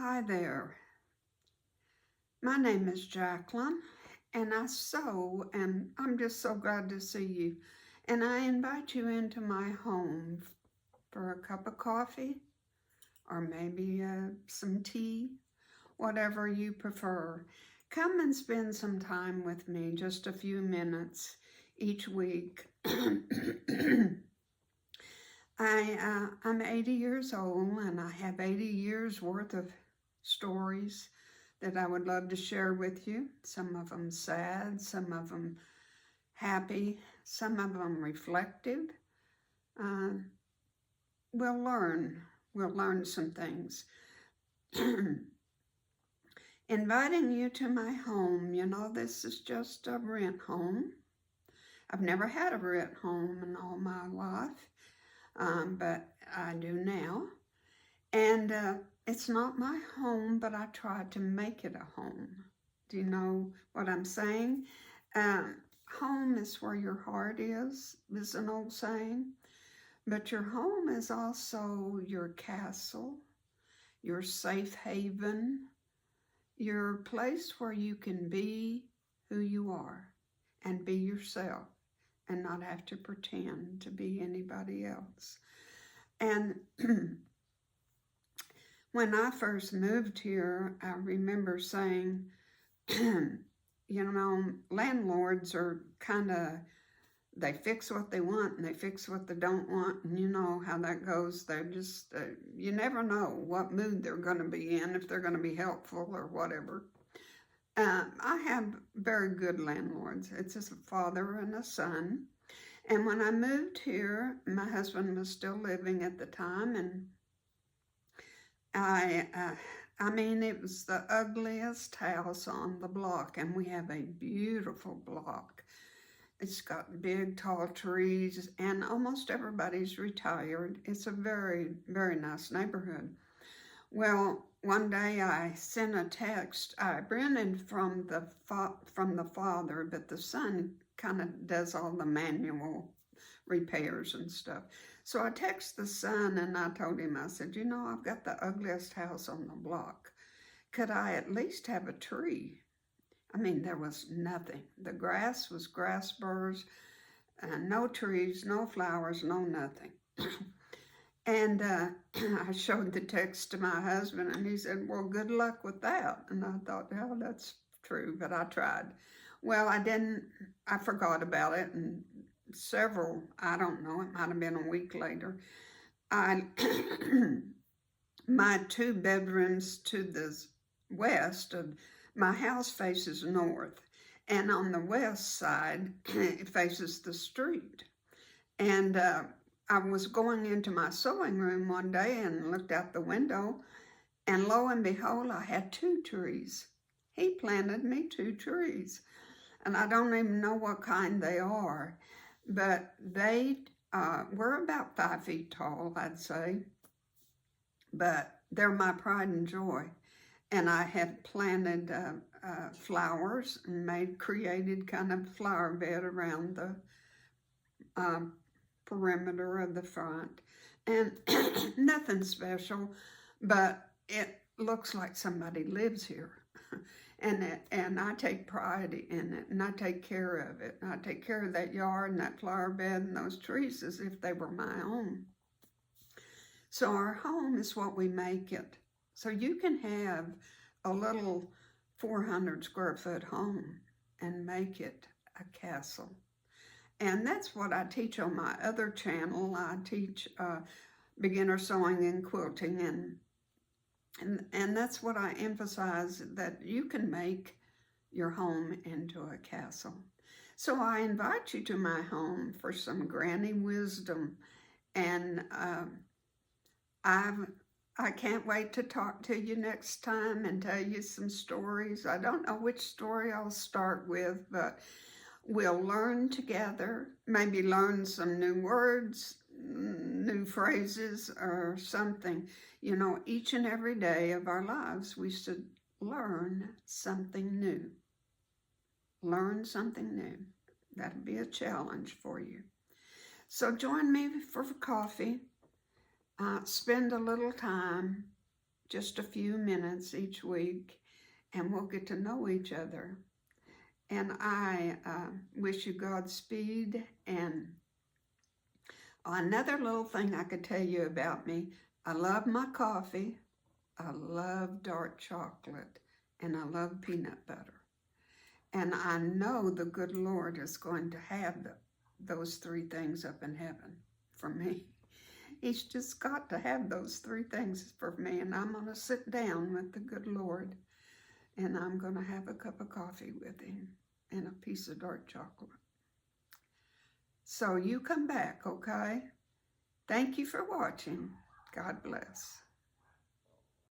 Hi there. My name is Jacqueline, and I'm just so glad to see you. And I invite you into my home for a cup of coffee or maybe some tea, whatever you prefer. Come and spend some time with me, just a few minutes each week. I'm 80 years old, and I have 80 years worth of stories that I would love to share with you. Some of them sad, some of them happy, some of them reflective. Uh, we'll learn. We'll learn some things. Inviting you to my home, this is just a rent home. I've never had a rent home in all my life, but I do now. And it's not my home, but I tried to make it a home. Do you know what I'm saying? Home is where your heart is an old saying. But your home is also your castle, your safe haven, your place where you can be who you are and be yourself and not have to pretend to be anybody else. And when I first moved here, I remember saying, landlords are they fix what they want and they fix what they don't want, and you know how that goes. They're just, you never know what mood they're going to be in, if they're going to be helpful or whatever. I have very good landlords. It's just a father and a son. And when I moved here, my husband was still living at the time, and it was the ugliest house on the block, and we have a beautiful block. It's got big, tall trees, and almost everybody's retired. It's a very, very nice neighborhood. Well, one day I sent a text. I rented from the father, but the son kind of does all the manual repairs and stuff. So I texted the son and I told him, I said, I've got the ugliest house on the block. Could I at least have a tree? There was nothing. The grass was grass burrs, no trees, no flowers, no nothing. And I showed the text to my husband, and he said, well, good luck with that. And I thought, oh, that's true, but I tried. Well, I forgot about it, and I don't know, it might have been a week later, my 2 bedrooms to the west of my house faces north, and on the west side, it faces the street. And I was going into my sewing room one day and looked out the window, and lo and behold, I had 2 trees. He planted me 2 trees, and I don't even know what kind they are, but they were about 5 feet tall, I'd say, but they're my pride and joy. And I had planted flowers and created kind of flower bed around the perimeter of the front. And nothing special, but it looks like somebody lives here. And I take pride in it, and I take care of it. And I take care of that yard and that flower bed and those trees as if they were my own. So our home is what we make it. So you can have a little 400 square foot home and make it a castle. And that's what I teach on my other channel. I teach beginner sewing and quilting, and that's what I emphasize, that you can make your home into a castle. So I invite you to my home for some granny wisdom, and I can't wait to talk to you next time and tell you some stories. I don't know which story I'll start with, but we'll learn together, maybe learn some new words, new phrases or something. Each and every day of our lives, we should learn something new. Learn something new. That'll be a challenge for you. So join me for coffee. Spend a little time just a few minutes each week, and we'll get to know each other. And I wish you Godspeed. And another little thing I could tell you about me, I love my coffee, I love dark chocolate, and I love peanut butter. And I know the good Lord is going to have those three things up in heaven for me. He's just got to have those three things for me. And I'm going to sit down with the good Lord, and I'm going to have a cup of coffee with him and a piece of dark chocolate. So you come back, okay? Thank you for watching. God bless.